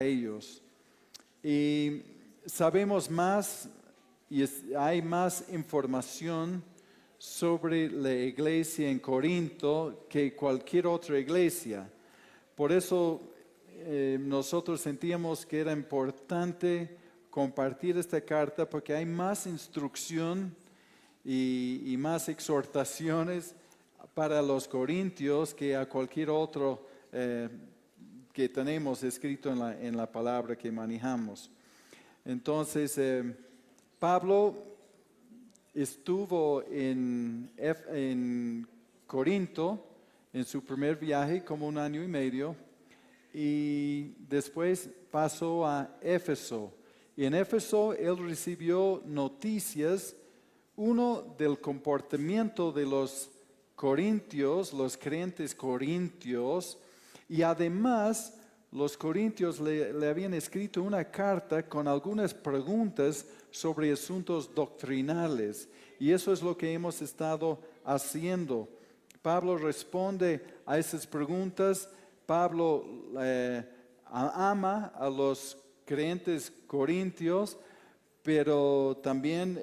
ellos. Y sabemos más y hay más información sobre la iglesia en Corinto que cualquier otra iglesia. Por eso nosotros sentíamos que era importante compartir esta carta porque hay más instrucción y más exhortaciones para los corintios que a cualquier otro que tenemos escrito en la palabra que manejamos. Entonces, Pablo estuvo en Corinto en su primer viaje como 1 año y medio y después pasó a Éfeso. Y en Éfeso él recibió noticias, uno del comportamiento de los corintios, los creyentes corintios, y además los corintios le habían escrito una carta con algunas preguntas sobre asuntos doctrinales. Y eso es lo que hemos estado haciendo. Pablo responde a esas preguntas. Pablo ama a los creyentes corintios, pero también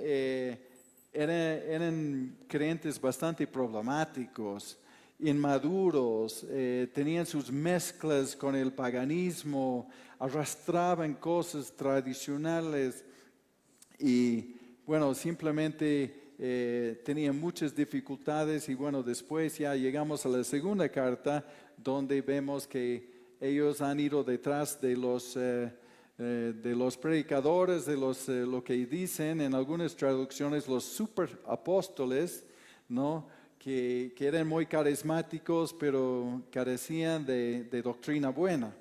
eran creyentes bastante problemáticos, inmaduros, tenían sus mezclas con el paganismo, arrastraban cosas tradicionales y bueno, simplemente tenían muchas dificultades y bueno, después ya llegamos a la segunda carta donde vemos que ellos han ido detrás de los predicadores, de lo que dicen en algunas traducciones los superapóstoles, ¿no? Que eran muy carismáticos, pero carecían de doctrina buena.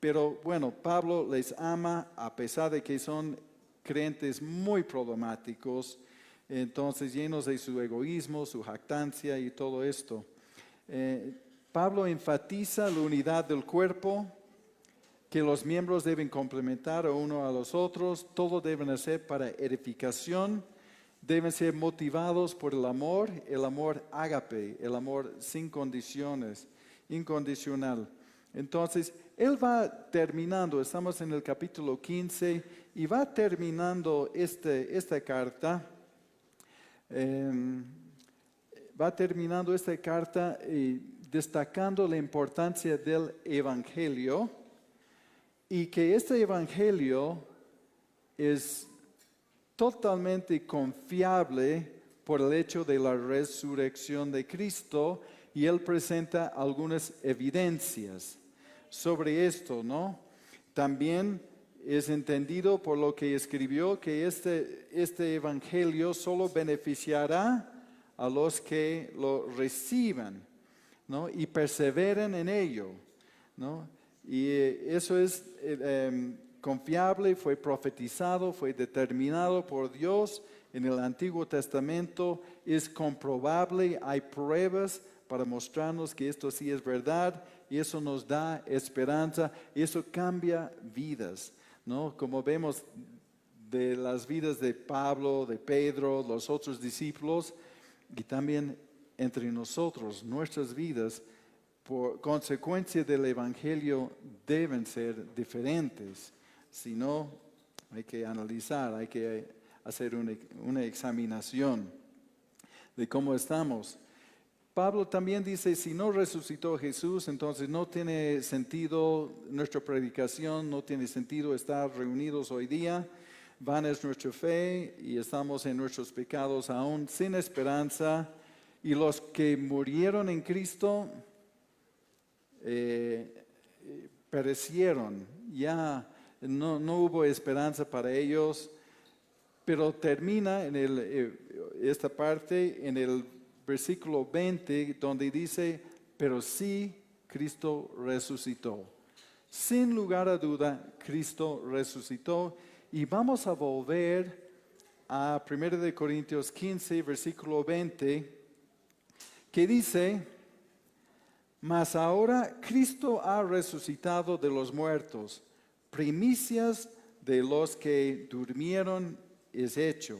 Pero bueno, Pablo les ama a pesar de que son creyentes muy problemáticos, entonces llenos de su egoísmo, su jactancia y todo esto. Pablo enfatiza la unidad del cuerpo, que los miembros deben complementar a uno a los otros, todo deben hacer para edificación, deben ser motivados por el amor ágape, el amor sin condiciones, incondicional. Entonces, él va terminando, estamos en el capítulo 15, y va terminando esta carta, destacando la importancia del Evangelio, y que este Evangelio es totalmente confiable por el hecho de la resurrección de Cristo, y él presenta algunas evidencias sobre esto, ¿no? También es entendido por lo que escribió que este Evangelio solo beneficiará a los que lo reciban, ¿no? Y perseveren en ello, ¿no? Y eso es confiable, fue profetizado, fue determinado por Dios en el Antiguo Testamento, es comprobable, hay pruebas para mostrarnos que esto sí es verdad, y eso nos da esperanza, y eso cambia vidas, ¿no? Como vemos de las vidas de Pablo, de Pedro, los otros discípulos, y también entre nosotros, nuestras vidas, por consecuencia del Evangelio, deben ser diferentes. Si no, hay que analizar, hay que hacer una examinación de cómo estamos. Pablo también dice, si no resucitó Jesús, entonces no tiene sentido nuestra predicación, no tiene sentido estar reunidos hoy día. Vana es nuestra fe y estamos en nuestros pecados aún sin esperanza. Y los que murieron en Cristo perecieron, ya no hubo esperanza para ellos. Pero termina esta parte en el versículo 20, donde dice, pero sí, Cristo resucitó. Sin lugar a duda, Cristo resucitó. Y vamos a volver a 1 Corintios 15, versículo 20, que dice, mas ahora Cristo ha resucitado de los muertos, primicias de los que durmieron es hecho.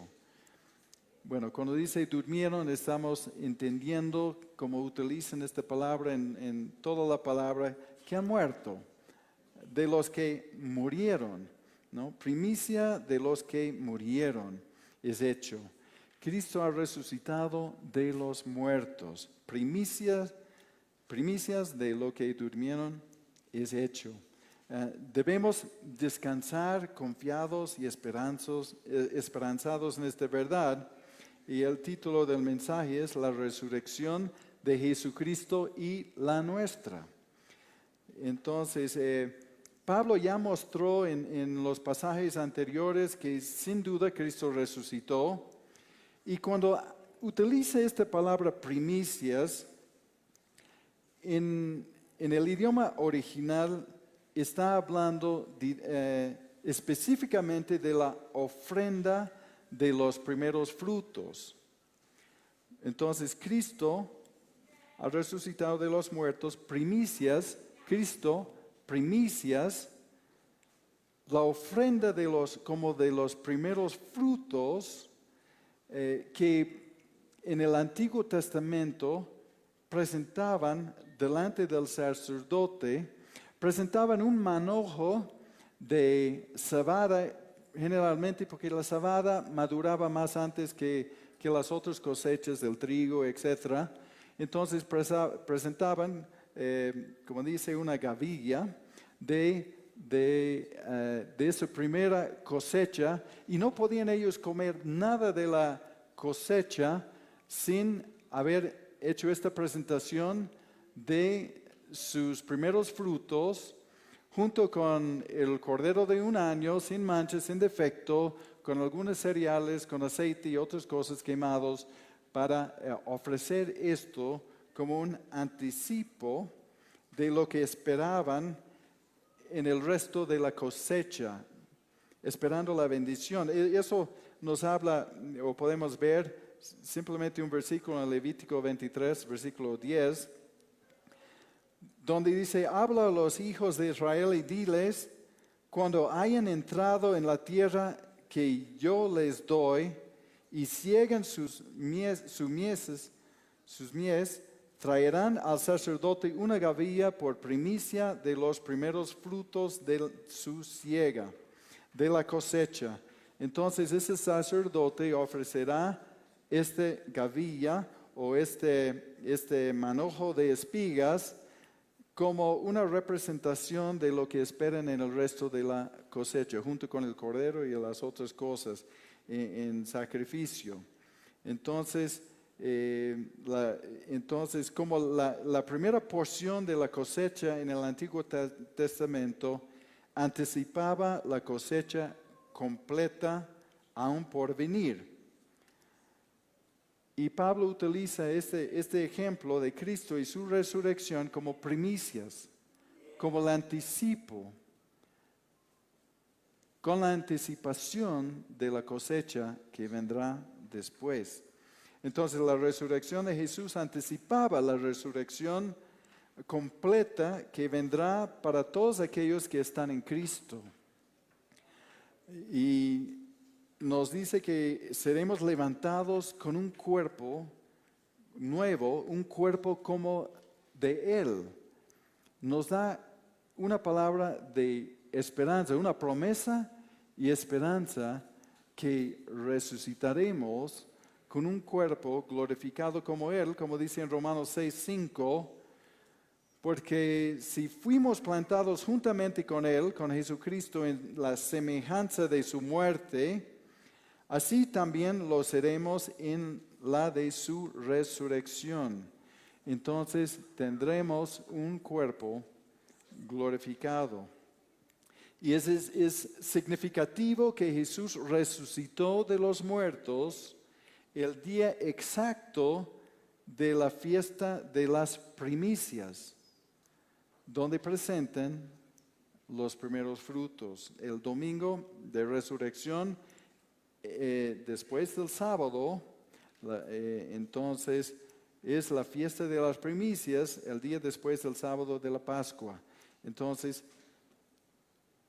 Bueno, cuando dice durmieron, estamos entendiendo, como utilizan esta palabra en toda la palabra, que han muerto. de los que murieron, ¿no? Primicia de los que murieron es hecho. Cristo ha resucitado de los muertos. Primicias de lo que durmieron es hecho. Debemos descansar confiados y esperanzados en esta verdad. Y el título del mensaje es La resurrección de Jesucristo y la nuestra. Entonces, Pablo ya mostró en los pasajes anteriores que sin duda Cristo resucitó. Y cuando utiliza esta palabra primicias, en el idioma original está hablando específicamente de la ofrenda de los primeros frutos. Entonces, Cristo ha resucitado de los muertos, primicias, Cristo, primicias, la ofrenda de los primeros frutos que en el Antiguo Testamento presentaban delante del sacerdote, presentaban un manojo de cebada, generalmente porque la cebada maduraba más antes que las otras cosechas del trigo, etc. Entonces presentaban, como dice, una gavilla de esa primera cosecha, y no podían ellos comer nada de la cosecha sin haber hecho esta presentación de sus primeros frutos, junto con el cordero de un año, sin mancha, sin defecto, con algunos cereales, con aceite y otras cosas quemados, para ofrecer esto como un anticipo de lo que esperaban en el resto de la cosecha, esperando la bendición. Eso nos habla, o podemos ver simplemente un versículo en Levítico 23, versículo 10, donde dice: habla a los hijos de Israel y diles, cuando hayan entrado en la tierra que yo les doy, y cieguen sus mies, traerán al sacerdote una gavilla por primicia de los primeros frutos de su siega, de la cosecha. Entonces ese sacerdote ofrecerá esta gavilla o este manojo de espigas como una representación de lo que esperan en el resto de la cosecha, junto con el cordero y las otras cosas en sacrificio. Entonces, como la primera porción de la cosecha en el Antiguo Testamento anticipaba la cosecha completa aún por venir. Y Pablo utiliza este ejemplo de Cristo y su resurrección como primicias, como el anticipo, con la anticipación de la cosecha que vendrá después. Entonces la resurrección de Jesús anticipaba la resurrección completa que vendrá para todos aquellos que están en Cristo. Y nos dice que seremos levantados con un cuerpo nuevo, un cuerpo como de Él. Nos da una palabra de esperanza, una promesa y esperanza que resucitaremos con un cuerpo glorificado como Él, como dice en Romanos 6:5, porque si fuimos plantados juntamente con Él, con Jesucristo, en la semejanza de su muerte, así también lo seremos en la de su resurrección. Entonces tendremos un cuerpo glorificado. Y es significativo que Jesús resucitó de los muertos el día exacto de la fiesta de las primicias, donde presentan los primeros frutos. El domingo de resurrección, después del sábado, entonces es la fiesta de las primicias, el día después del sábado de la Pascua. Entonces,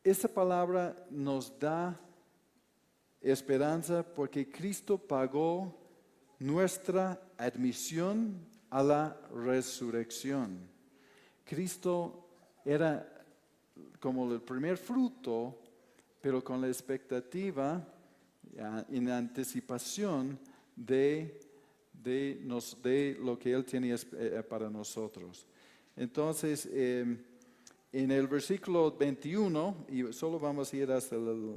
esta palabra nos da esperanza porque Cristo pagó nuestra admisión a la resurrección. Cristo era como el primer fruto, pero con la expectativa, en anticipación de lo que Él tiene para nosotros. Entonces, en el versículo 21, y solo vamos a ir hasta el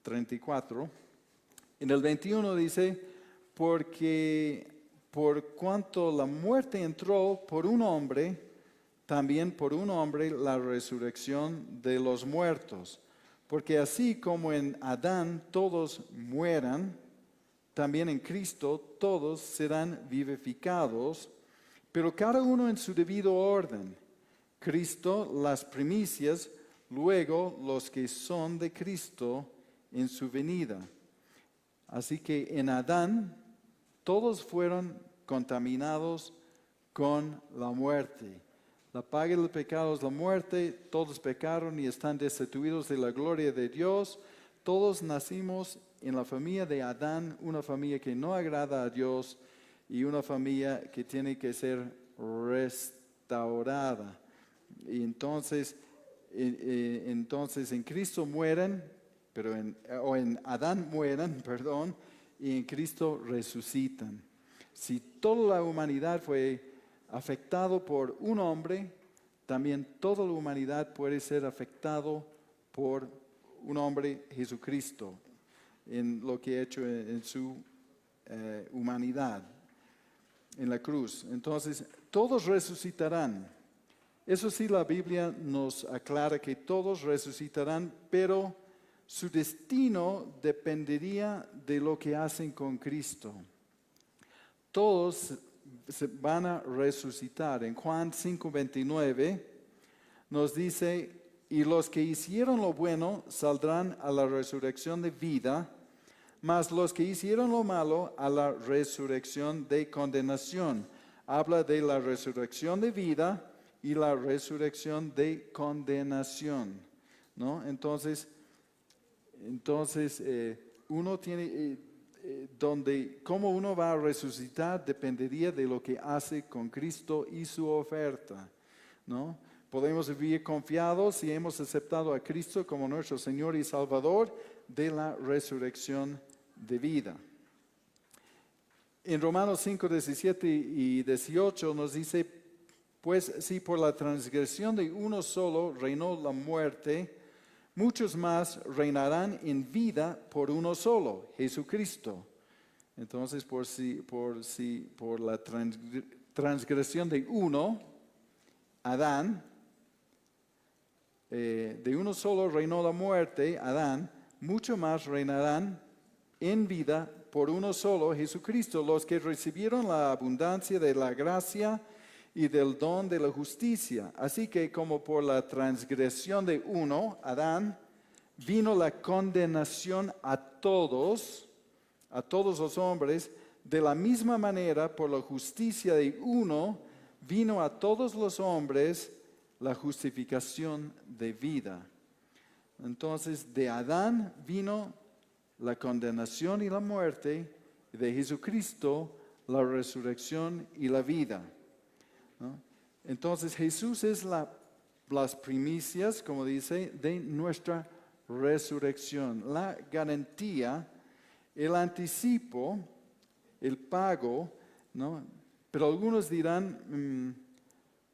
34, en el 21 dice, porque por cuanto la muerte entró por un hombre, también por un hombre la resurrección de los muertos. Porque así como en Adán todos mueran, también en Cristo todos serán vivificados, pero cada uno en su debido orden. Cristo las primicias, luego los que son de Cristo en su venida. Así que en Adán todos fueron contaminados con la muerte. La paga del pecado es la muerte, todos pecaron y están destituidos de la gloria de Dios. Todos nacimos en la familia de Adán, una familia que no agrada a Dios y una familia que tiene que ser restaurada. Y entonces en Cristo mueren, o en Adán mueren, perdón, y en Cristo resucitan. Si toda la humanidad fue afectado por un hombre, también toda la humanidad puede ser afectado por un hombre, Jesucristo, en lo que ha hecho en su humanidad, en la cruz. Entonces, todos resucitarán. Eso sí, la Biblia nos aclara que todos resucitarán, pero su destino dependería de lo que hacen con Cristo. Todos se van a resucitar. En Juan 5:29 nos dice, y los que hicieron lo bueno saldrán a la resurrección de vida, mas los que hicieron lo malo a la resurrección de condenación. Habla de la resurrección de vida y la resurrección de condenación, ¿no? Entonces uno tiene, cómo uno va a resucitar dependería de lo que hace con Cristo y su oferta, ¿no? Podemos vivir confiados si hemos aceptado a Cristo como nuestro Señor y Salvador de la resurrección de vida. En Romanos 5, 17 y 18 nos dice, pues si por la transgresión de uno solo reinó la muerte, muchos más reinarán en vida por uno solo, Jesucristo. Entonces, por la transgresión de uno, Adán, de uno solo reinó la muerte, Adán, mucho más reinarán en vida por uno solo, Jesucristo, los que recibieron la abundancia de la gracia y del don de la justicia. Así que como por la transgresión de uno, Adán, vino la condenación a todos los hombres, de la misma manera por la justicia de uno, vino a todos los hombres la justificación de vida. Entonces, de Adán vino la condenación y la muerte, y de Jesucristo la resurrección y la vida, ¿no? Entonces, Jesús es las primicias, como dice, de nuestra resurrección, la garantía, el anticipo, el pago, ¿no? Pero algunos dirán,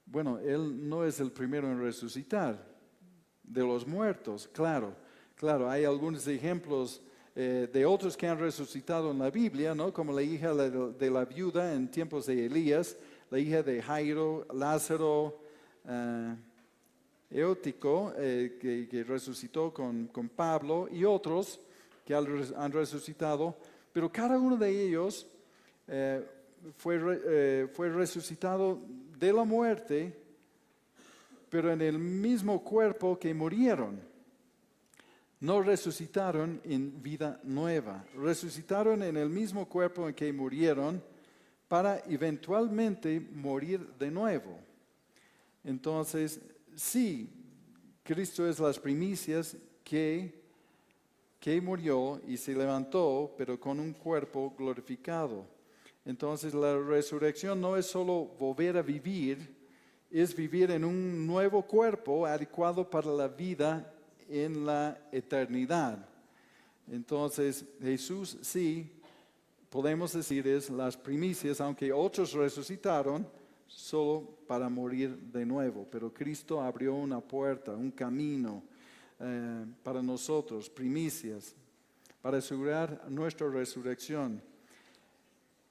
bueno, Él no es el primero en resucitar de los muertos. Claro, hay algunos ejemplos de otros que han resucitado en la Biblia, ¿no? Como la hija de la viuda en tiempos de Elías, la hija de Jairo, Lázaro, Eutico, que resucitó con Pablo, y otros que han resucitado, pero cada uno de ellos fue resucitado de la muerte, pero en el mismo cuerpo que murieron. No resucitaron en vida nueva, resucitaron en el mismo cuerpo en que murieron para eventualmente morir de nuevo. Entonces, sí, Cristo es las primicias que murió y se levantó, pero con un cuerpo glorificado. Entonces, la resurrección no es solo volver a vivir es vivir en un nuevo cuerpo adecuado para la vida en la eternidad. Entonces, Jesús sí, podemos decir, es las primicias, aunque otros resucitaron solo para morir de nuevo. Pero Cristo abrió una puerta, un camino para nosotros, primicias, para asegurar nuestra resurrección.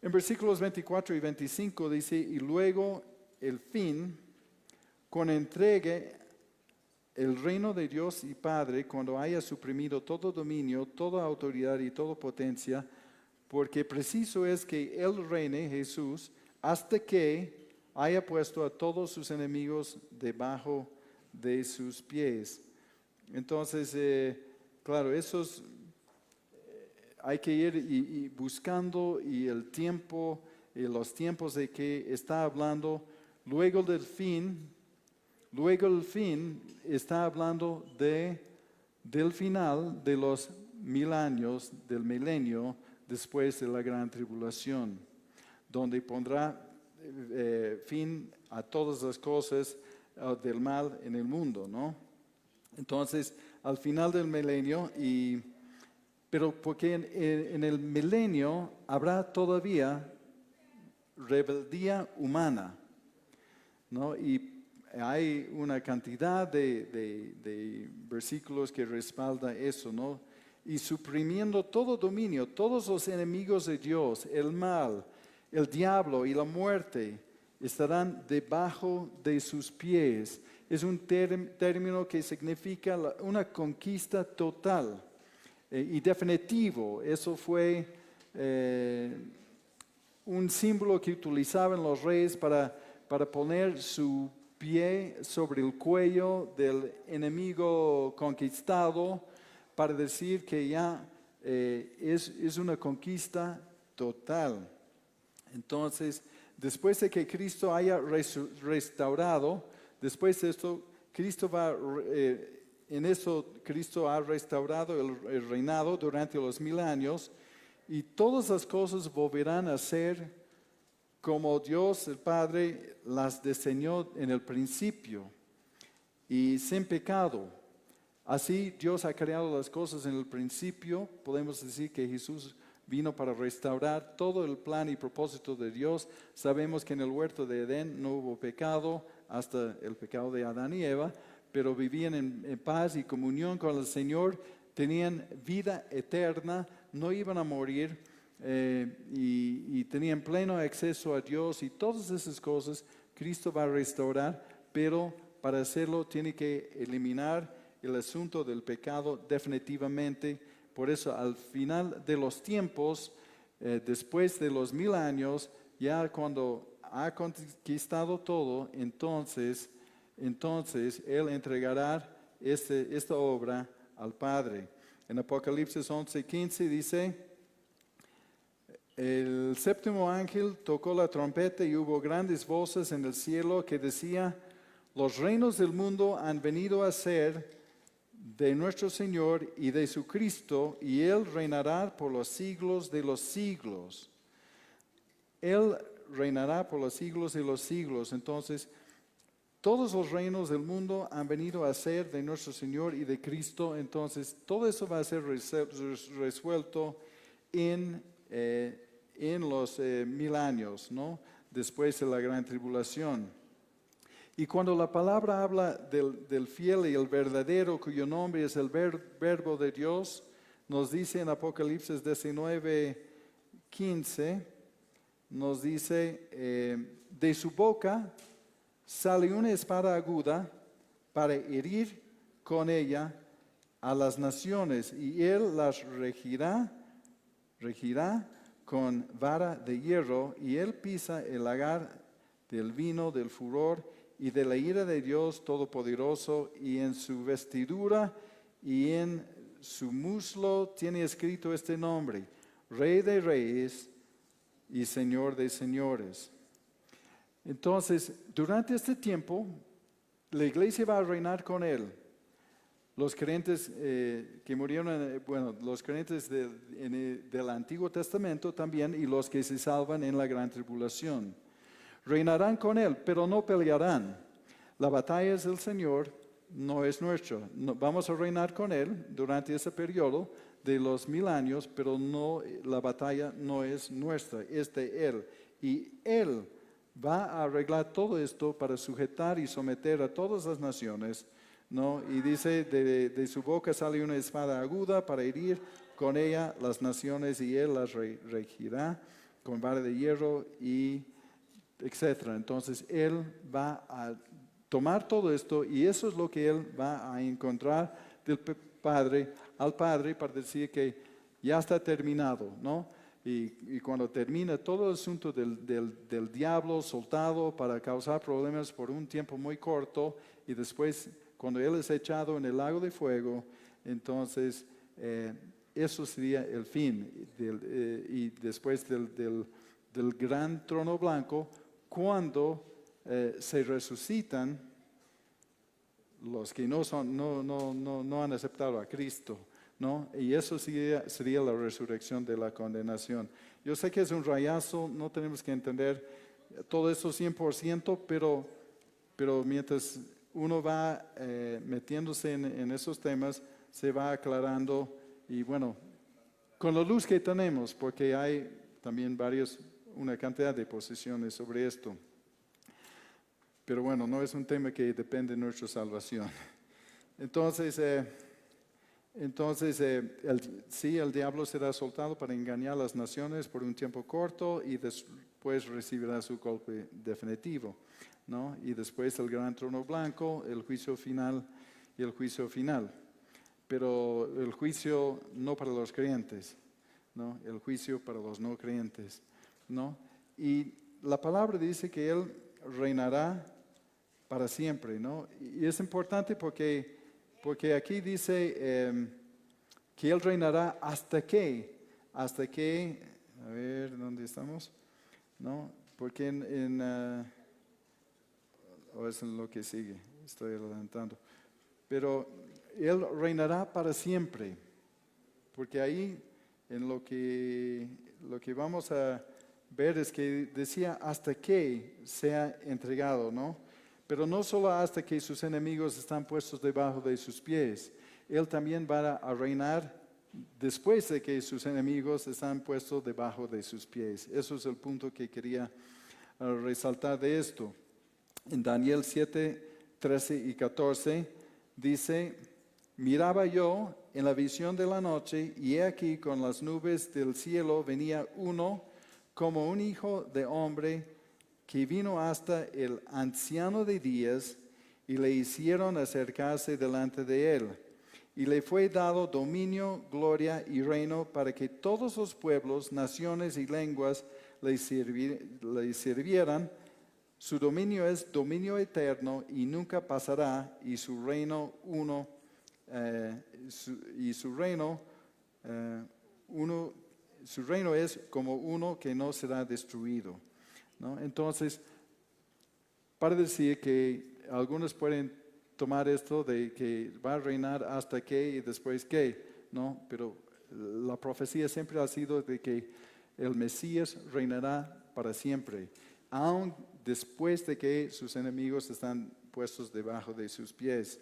En versículos 24 y 25 dice, y luego el fin, con entregue el reino de Dios y Padre, cuando haya suprimido todo dominio, toda autoridad y toda potencia, porque preciso es que Él reine, Jesús, hasta que haya puesto a todos sus enemigos debajo de sus pies. Entonces, claro, esos hay que ir y buscando y el tiempo, los tiempos de que está hablando, luego el fin está hablando del final de los 1000 años, del milenio, después de la gran tribulación, donde pondrá fin a todas las cosas del mal en el mundo, ¿no? Entonces, al final del milenio, pero porque en el milenio habrá todavía rebeldía humana, ¿no? Y hay una cantidad de versículos que respalda eso, ¿no? Y suprimiendo todo dominio, todos los enemigos de Dios, el mal, el diablo y la muerte, estarán debajo de sus pies. Es un término que significa una conquista total y definitivo. Eso fue un símbolo que utilizaban los reyes para poner su pie sobre el cuello del enemigo conquistado, para decir que ya es una conquista total. Entonces, después de que Cristo haya restaurado, después de esto, Cristo ha restaurado el reinado durante los 1000 años, y todas las cosas volverán a ser como Dios el Padre las diseñó en el principio, y sin pecado. Así Dios ha creado las cosas en el principio. Podemos decir que Jesús vino para restaurar todo el plan y propósito de Dios. Sabemos que en el huerto de Edén no hubo pecado hasta el pecado de Adán y Eva, pero vivían en paz y comunión con el Señor, tenían vida eterna, no iban a morir y tenían pleno acceso a Dios, y todas esas cosas Cristo va a restaurar, pero para hacerlo tiene que eliminar el asunto del pecado definitivamente. Por eso al final de los tiempos, después de los 1000 años, ya cuando ha conquistado todo, entonces Él entregará esta obra al Padre. En Apocalipsis 11:15 dice, el séptimo ángel tocó la trompeta y hubo grandes voces en el cielo que decía, los reinos del mundo han venido a ser de nuestro Señor y de su Cristo, y Él reinará por los siglos de los siglos. Él reinará por los siglos de los siglos. Entonces, todos los reinos del mundo han venido a ser de nuestro Señor y de Cristo. Entonces, todo eso va a ser resuelto en los 1000 años, ¿no? Después de la gran tribulación. Y cuando la palabra habla del fiel y el verdadero, cuyo nombre es el verbo de Dios, nos dice en Apocalipsis 19:15, nos dice, de su boca sale una espada aguda para herir con ella a las naciones, y Él las regirá con vara de hierro, y Él pisa el lagar del vino del furor y de la ira de Dios Todopoderoso, y en su vestidura y en su muslo tiene escrito este nombre, Rey de Reyes y Señor de Señores. Entonces, durante este tiempo, la iglesia va a reinar con Él. Los creyentes que murieron, los creyentes del Antiguo Testamento también, y los que se salvan en la gran tribulación. Reinarán con Él, pero no pelearán. La batalla es del Señor, no es nuestra. Vamos a reinar con Él durante ese periodo de los 1000 años, pero no, la batalla no es nuestra, es de Él. Y Él va a arreglar todo esto para sujetar y someter a todas las naciones, ¿no? Y dice, de su boca sale una espada aguda para herir con ella las naciones y Él las regirá con vara de hierro y etcétera. Entonces Él va a tomar todo esto y eso es lo que Él va a encontrar del Padre al Padre para decir que ya está terminado, ¿no? Y cuando termina todo el asunto del diablo soltado para causar problemas por un tiempo muy corto y después cuando Él es echado en el lago de fuego, entonces eso sería el fin. Y después del gran trono blanco, cuando se resucitan los que no han aceptado a Cristo, ¿no? Y eso sería la resurrección de la condenación. Yo sé que es un rayazo, no tenemos que entender todo eso 100%, pero mientras uno va metiéndose en esos temas, se va aclarando y bueno, con la luz que tenemos, porque hay también una cantidad de posiciones sobre esto. Pero bueno, no es un tema que depende de nuestra salvación. Entonces, sí, el diablo será soltado para engañar a las naciones por un tiempo corto y después recibirá su golpe definitivo, ¿no? Y después el gran trono blanco, el juicio final y el juicio final. Pero el juicio no para los creyentes, ¿no? El juicio para los no creyentes, ¿no? Y la palabra dice que Él reinará para siempre, ¿no? Y es importante porque aquí dice que Él reinará hasta que, a ver, ¿dónde estamos? ¿No? Porque o es en lo que sigue, estoy adelantando. Pero Él reinará para siempre, porque ahí en lo que vamos a ver es que decía hasta que sea entregado, ¿no? Pero no solo hasta que sus enemigos están puestos debajo de sus pies. Él también va a reinar después de que sus enemigos están puestos debajo de sus pies. Eso es el punto que quería resaltar de esto. En Daniel 7, 13 y 14 dice, miraba yo en la visión de la noche y he aquí con las nubes del cielo venía uno como un hijo de hombre que vino hasta el anciano de días y le hicieron acercarse delante de él. Y le fue dado dominio, gloria y reino para que todos los pueblos, naciones y lenguas le sirvieran. Su dominio es dominio eterno y nunca pasará, y su reino su reino es como uno que no será destruido, ¿no? Entonces, para decir que algunos pueden tomar esto de que va a reinar hasta que y después que, ¿no? Pero la profecía siempre ha sido de que el Mesías reinará para siempre, aun después de que sus enemigos están puestos debajo de sus pies.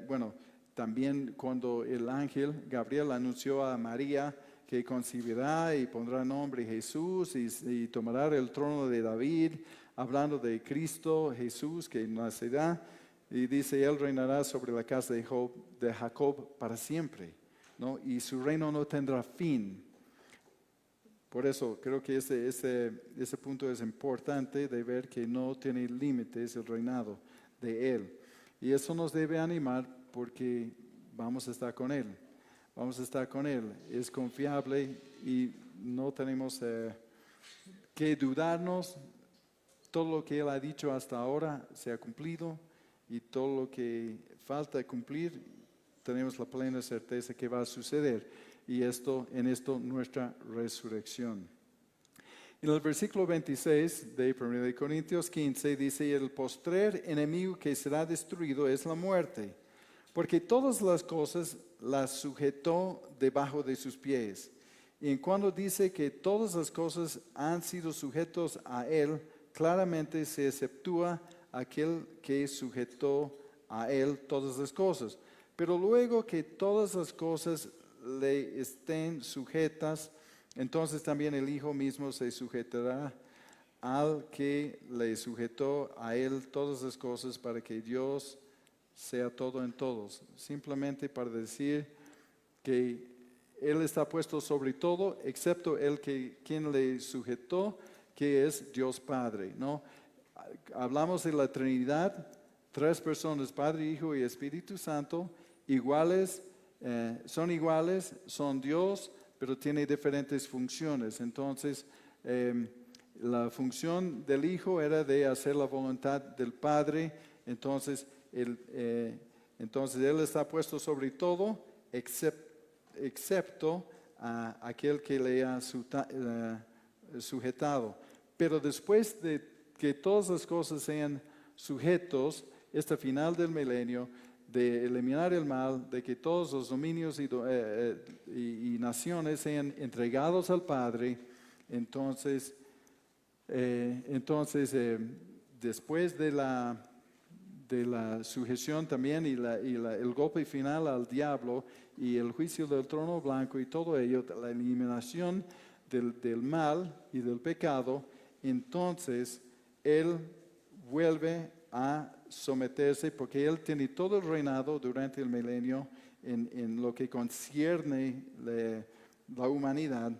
Bueno, también cuando el ángel Gabriel anunció a María que concebirá y pondrá nombre Jesús y tomará el trono de David, hablando de Cristo Jesús que nacerá, y dice, Él reinará sobre la casa de Jacob para siempre, ¿no? Y su reino no tendrá fin. Por eso creo que ese punto es importante de ver que no tiene límites el reinado de Él. Y eso nos debe animar porque vamos a estar con Él. Vamos a estar con Él. Es confiable y no tenemos que dudarnos. Todo lo que Él ha dicho hasta ahora se ha cumplido y todo lo que falta cumplir tenemos la plena certeza que va a suceder. Y en esto nuestra resurrección. En el versículo 26 de 1 Corintios 15 dice, el postrer enemigo que será destruido es la muerte, porque todas las cosas las sujetó debajo de sus pies. Y en cuando dice que todas las cosas han sido sujetos a Él, claramente se exceptúa aquel que sujetó a él todas las cosas. Pero luego que todas las cosas le estén sujetas, entonces también el Hijo mismo se sujetará al que le sujetó a él todas las cosas, para que Dios sea todo en todos. Simplemente para decir que Él está puesto sobre todo, excepto el que quien le sujetó, que es Dios Padre, ¿no? Hablamos de la Trinidad, tres personas, Padre, Hijo y Espíritu Santo, iguales, son Dios, pero tiene diferentes funciones. Entonces, la función del Hijo era de hacer la voluntad del Padre. Entonces, Él está puesto sobre todo, excepto a aquel que le ha sujetado. Pero después de que todas las cosas sean sujetos, este final del milenio, de eliminar el mal, de que todos los dominios y naciones sean entregados al Padre, entonces, después de la sujeción también y el golpe final al diablo y el juicio del trono blanco y todo ello, la eliminación del mal y del pecado, entonces Él vuelve a someterse, porque Él tiene todo el reinado durante el milenio en lo que concierne la humanidad.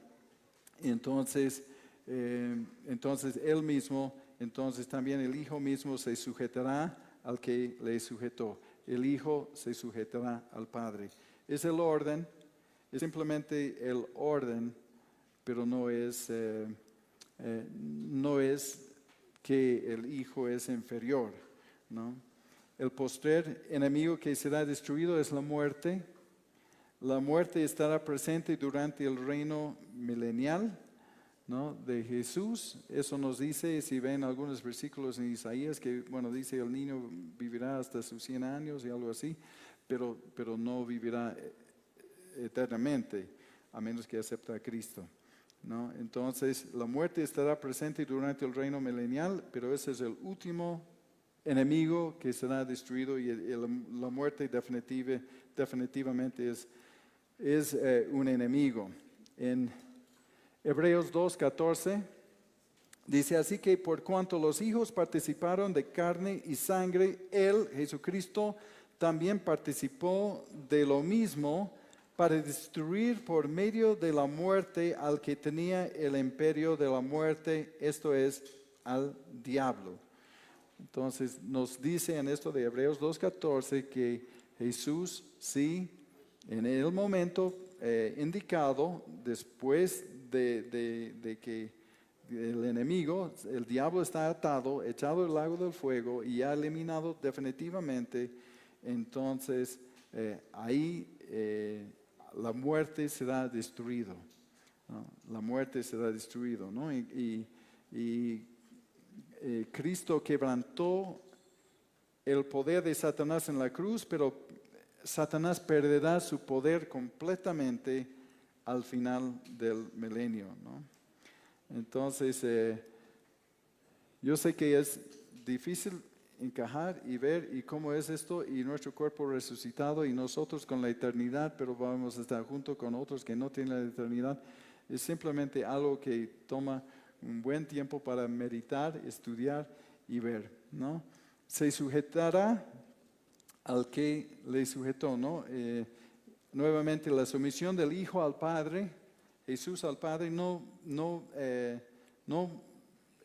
Entonces Él mismo, entonces también el Hijo mismo se sujetará al que le sujetó. El Hijo se sujetará al Padre. Es el orden, es simplemente el orden, pero no es que el Hijo es inferior, ¿no? El postrer enemigo que será destruido es la muerte. La muerte estará presente durante el reino milenial, ¿no?, de Jesús. Eso nos dice, si ven algunos versículos en Isaías, que dice el niño vivirá hasta sus 100 años y algo así, pero no vivirá eternamente, a menos que acepte a Cristo, ¿no? Entonces la muerte estará presente durante el reino milenial, pero ese es el último enemigo que será destruido, y la muerte definitivamente es un enemigo. En Hebreos 2:14 dice: así que por cuanto los hijos participaron de carne y sangre, Él, Jesucristo, también participó de lo mismo, para destruir por medio de la muerte al que tenía el imperio de la muerte, esto es, al diablo. Entonces nos dice en esto de Hebreos 2:14 que Jesús, sí, en el momento indicado, después de que el enemigo, el diablo, está atado, echado al lago del fuego y ya eliminado definitivamente, entonces ahí la muerte será destruido, ¿no? La muerte será destruido, ¿no? Cristo quebrantó el poder de Satanás en la cruz, pero Satanás perderá su poder completamente al final del milenio, ¿no? Entonces, yo sé que es difícil encajar y ver y cómo es esto, y nuestro cuerpo resucitado y nosotros con la eternidad, pero vamos a estar junto con otros que no tienen la eternidad. Es simplemente algo que toma un buen tiempo para meditar, estudiar y ver, ¿no? Se sujetará al que le sujetó, ¿no? Nuevamente, la sumisión del Hijo al Padre, Jesús al Padre, no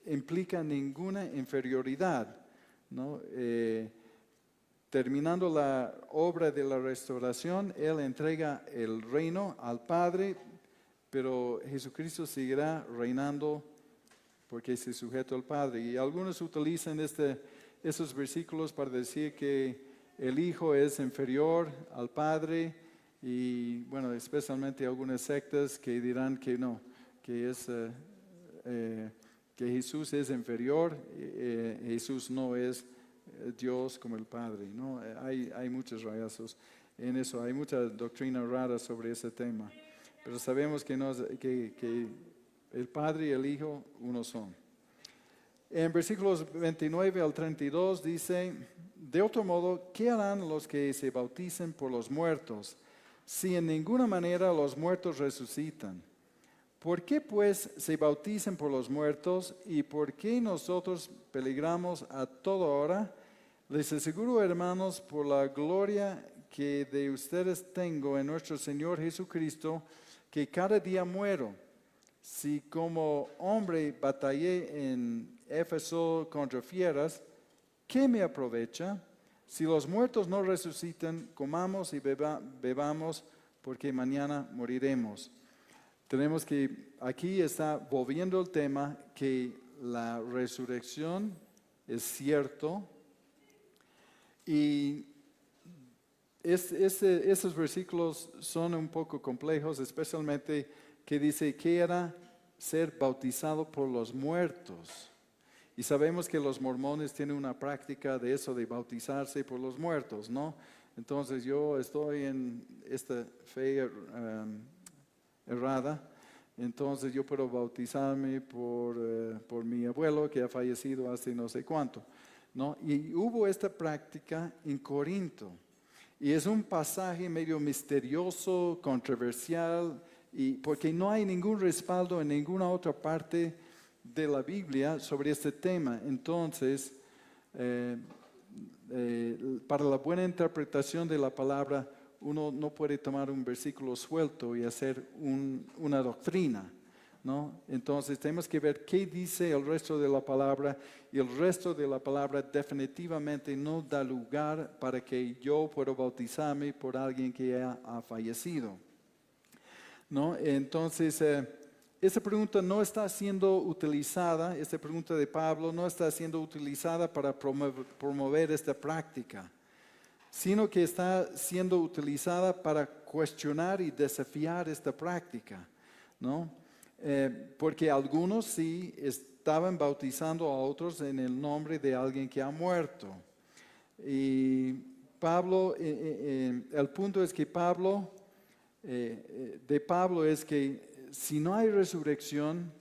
implica ninguna inferioridad, ¿no? Terminando la obra de la restauración, Él entrega el reino al Padre, pero Jesucristo seguirá reinando porque se sujeta al Padre. Y algunos utilizan esos versículos para decir que el Hijo es inferior al Padre, y especialmente algunas sectas que dirán que no, que Jesús es inferior, Jesús no es Dios como el Padre, ¿no? Hay muchos rayazos en eso, hay mucha doctrina rara sobre ese tema, pero sabemos que el Padre y el Hijo uno son. En versículos 29 al 32 dice, de otro modo, ¿qué harán los que se bauticen por los muertos, si en ninguna manera los muertos resucitan? ¿Por qué pues se bauticen por los muertos y por qué nosotros peligramos a toda hora? Les aseguro, hermanos, por la gloria que de ustedes tengo en nuestro Señor Jesucristo, que cada día muero. Si como hombre batallé en Éfeso contra fieras, ¿qué me aprovecha? Si los muertos no resucitan, comamos y bebamos, porque mañana moriremos. Tenemos que, aquí está volviendo el tema, que la resurrección es cierto. Y esos versículos son un poco complejos, especialmente que dice que era ser bautizado por los muertos. Y sabemos que los mormones tienen una práctica de eso, de bautizarse por los muertos, ¿no? Entonces yo estoy en esta fe errada, entonces yo puedo bautizarme por mi abuelo que ha fallecido hace no sé cuánto, ¿no? Y hubo esta práctica en Corinto. Y es un pasaje medio misterioso, controversial, y porque no hay ningún respaldo en ninguna otra parte de la Biblia sobre este tema. Entonces, para la buena interpretación de la palabra, uno no puede tomar un versículo suelto y hacer una doctrina, ¿no? Entonces tenemos que ver qué dice el resto de la palabra, y el resto de la palabra definitivamente no da lugar para que yo pueda bautizarme por alguien que ha fallecido, ¿no? Entonces, esta pregunta no está siendo utilizada, esta pregunta de Pablo no está siendo utilizada para promover esta práctica, sino que está siendo utilizada para cuestionar y desafiar esta práctica, ¿no? Porque algunos sí estaban bautizando a otros en el nombre de alguien que ha muerto. Y Pablo, el punto es que Pablo es que si no hay resurrección,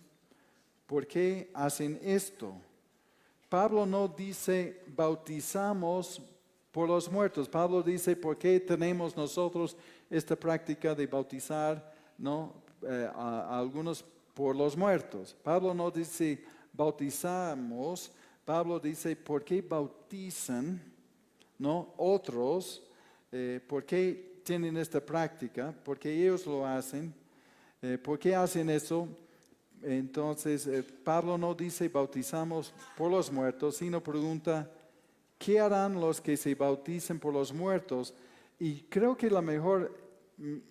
¿por qué hacen esto? Pablo no dice bautizamos por los muertos. Pablo dice, ¿por qué tenemos nosotros esta práctica de bautizar, ¿no? A algunos por los muertos? Pablo no dice bautizamos. Pablo dice, ¿por qué bautizan, ¿no? Otros? ¿Por qué tienen esta práctica? ¿Por qué ellos lo hacen? ¿Por qué hacen eso? Entonces, Pablo no dice bautizamos por los muertos, sino pregunta, ¿qué harán los que se bauticen por los muertos? Y creo que la mejor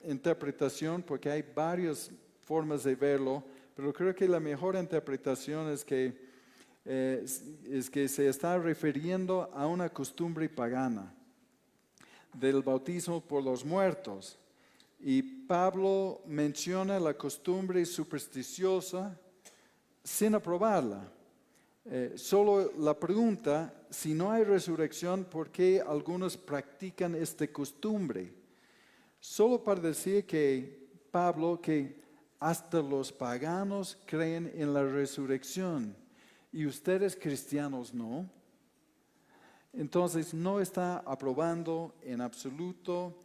interpretación, porque hay varias formas de verlo, pero creo que la mejor interpretación es que se está refiriendo a una costumbre pagana del bautismo por los muertos. Y Pablo menciona la costumbre supersticiosa sin aprobarla. Solo la pregunta, si no hay resurrección, ¿por qué algunos practican esta costumbre? Solo para decir que Pablo, que hasta los paganos creen en la resurrección y ustedes cristianos no. Entonces no está aprobando en absoluto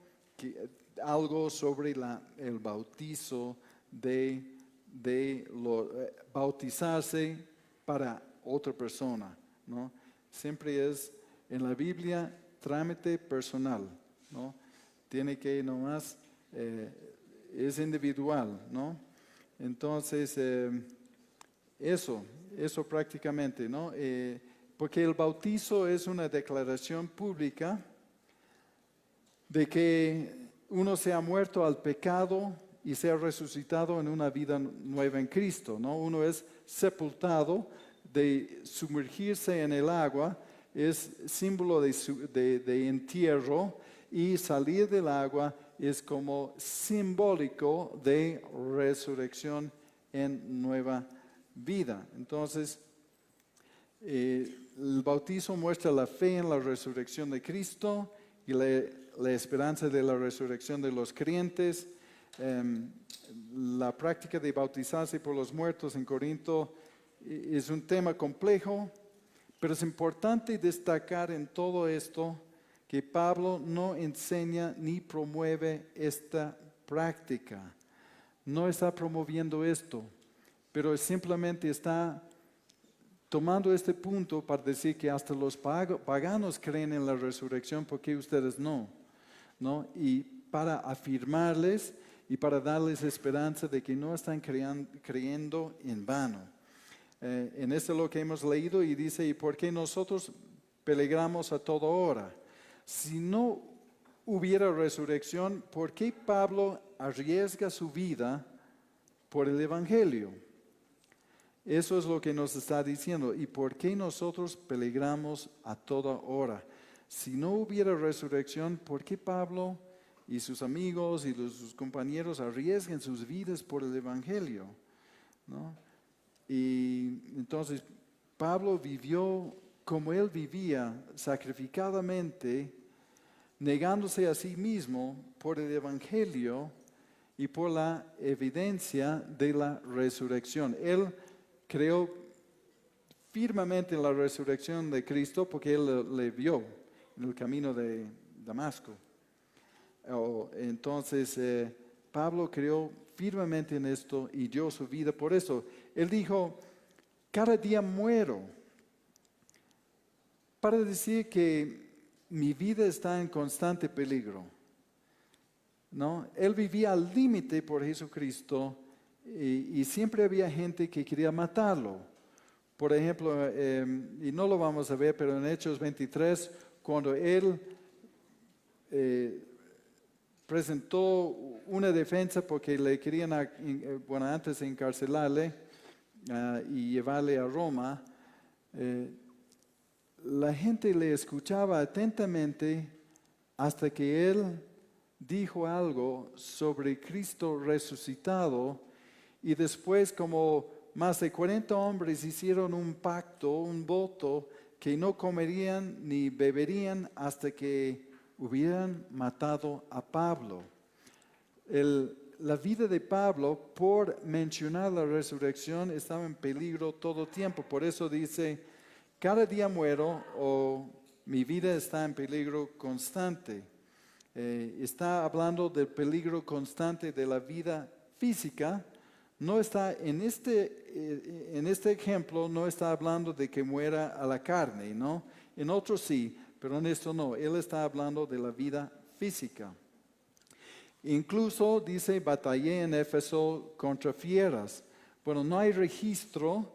algo sobre el bautizo de bautizarse para otra persona, ¿no? Siempre es en la Biblia trámite personal, ¿no? Tiene que nomás, es individual, ¿no? Entonces, eso prácticamente, ¿no? Porque el bautizo es una declaración pública de que uno se ha muerto al pecado y se ha resucitado en una vida nueva en Cristo, ¿no? Uno es sepultado, de sumergirse en el agua, es símbolo de entierro, y salir del agua es como simbólico de resurrección en nueva vida. Entonces, el bautizo muestra la fe en la resurrección de Cristo y la esperanza de la resurrección de los creyentes. La práctica de bautizarse por los muertos en Corinto Es un tema complejo, pero es importante destacar en todo esto que Pablo no enseña ni promueve esta práctica. No está promoviendo esto, pero simplemente está tomando este punto para decir que hasta los paganos creen en la resurrección, ¿por qué ustedes no? ¿No? Y para afirmarles y para darles esperanza de que no están creyendo en vano. En esto es lo que hemos leído y dice, ¿y por qué nosotros peligramos a toda hora? Si no hubiera resurrección, ¿por qué Pablo arriesga su vida por el Evangelio? Eso es lo que nos está diciendo. ¿Y por qué nosotros peligramos a toda hora? Si no hubiera resurrección, ¿por qué Pablo y sus amigos y sus compañeros arriesgan sus vidas por el Evangelio? ¿No? Y entonces Pablo vivió como él vivía, sacrificadamente, negándose a sí mismo por el Evangelio y por la evidencia de la resurrección. Él creó firmemente en la resurrección de Cristo porque él le vio en el camino de Damasco. Entonces, Pablo creó firmemente en esto y dio su vida por eso. Él dijo, cada día muero, para decir que mi vida está en constante peligro. ¿No? Él vivía al límite por Jesucristo y siempre había gente que quería matarlo. Por ejemplo, y no lo vamos a ver, pero en Hechos 23, cuando él presentó una defensa porque le querían, antes encarcelarle y llevarle a Roma, la gente le escuchaba atentamente hasta que él dijo algo sobre Cristo resucitado y después como más de 40 hombres hicieron un pacto, un voto que no comerían ni beberían hasta que hubieran matado a Pablo. La vida de Pablo, por mencionar la resurrección, estaba en peligro todo tiempo. Por eso dice, cada día muero o mi vida está en peligro constante. Está hablando del peligro constante de la vida física. No está en este ejemplo, no está hablando de que muera a la carne, ¿no? En otros sí, pero en esto no. Él está hablando de la vida física. Incluso dice, batallé en Éfeso contra fieras. Bueno, no hay registro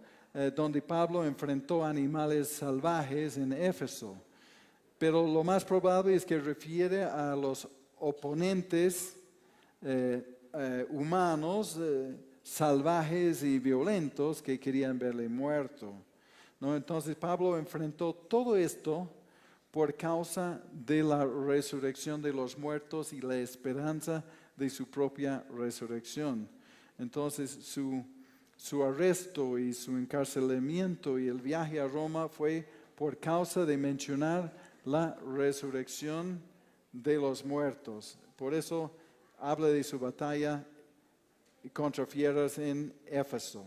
donde Pablo enfrentó animales salvajes en Éfeso. Pero lo más probable es que refiere a los oponentes humanos, salvajes y violentos que querían verle muerto, ¿no? Entonces Pablo enfrentó todo esto por causa de la resurrección de los muertos y la esperanza de su propia resurrección. Entonces su arresto y su encarcelamiento y el viaje a Roma fue por causa de mencionar la resurrección de los muertos. Por eso habla de su batalla contra fieras en Éfeso,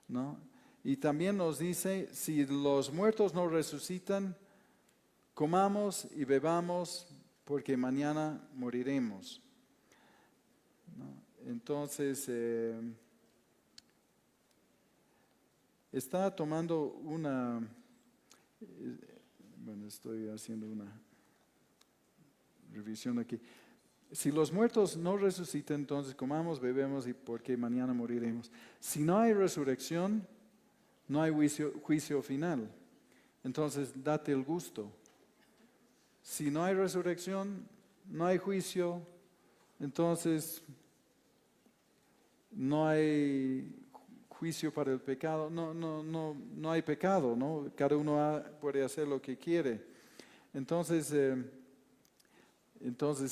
¿no? Y también nos dice, si los muertos no resucitan, comamos y bebamos porque mañana moriremos, ¿no? Entonces, está tomando estoy haciendo una revisión aquí. Si los muertos no resucitan, entonces comamos, bebemos y porque mañana moriremos. Si no hay resurrección, no hay juicio final. Entonces, date el gusto. Si no hay resurrección, no hay juicio, entonces no hay juicio para el pecado. No hay pecado, ¿no? Cada uno puede hacer lo que quiere. Entonces,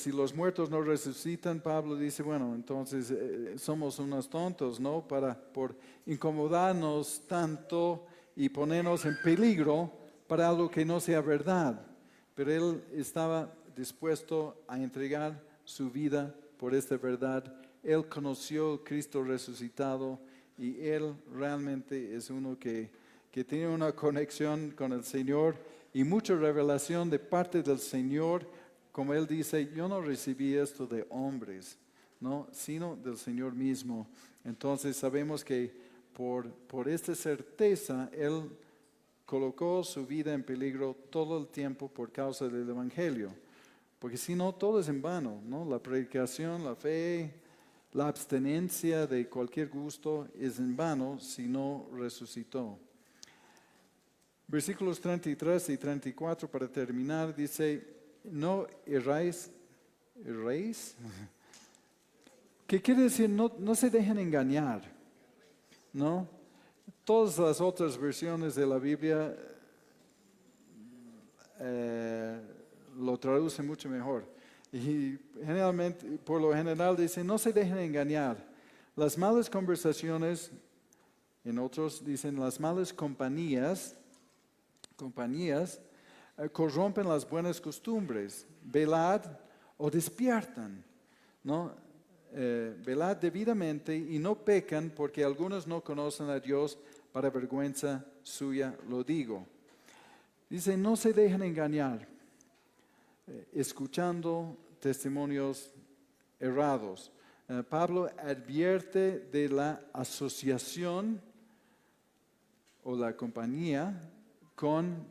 si los muertos no resucitan, Pablo dice, bueno, entonces somos unos tontos, ¿no? Por incomodarnos tanto y ponernos en peligro para algo que no sea verdad. Pero él estaba dispuesto a entregar su vida por esta verdad. Él conoció a Cristo resucitado y él realmente es uno que tiene una conexión con el Señor y mucha revelación de parte del Señor. Como él dice, yo no recibí esto de hombres, ¿no? Sino del Señor mismo. Entonces sabemos que por esta certeza, él colocó su vida en peligro todo el tiempo por causa del Evangelio. Porque si no, todo es en vano, ¿no? La predicación, la fe, la abstenencia de cualquier gusto es en vano si no resucitó. Versículos 33 y 34 para terminar, dice, no erráis, ¿qué quiere decir? No se dejen engañar, ¿no? Todas las otras versiones de la Biblia lo traducen mucho mejor. Y generalmente, por lo general dice, no se dejen engañar. Las malas conversaciones, en otros dicen, las malas compañías, corrompen las buenas costumbres. Velad o despiertan, ¿no? Velad debidamente y no pecan, porque algunos no conocen a Dios, para vergüenza suya lo digo. Dice, no se dejen engañar, escuchando testimonios errados. Pablo advierte de la asociación o la compañía con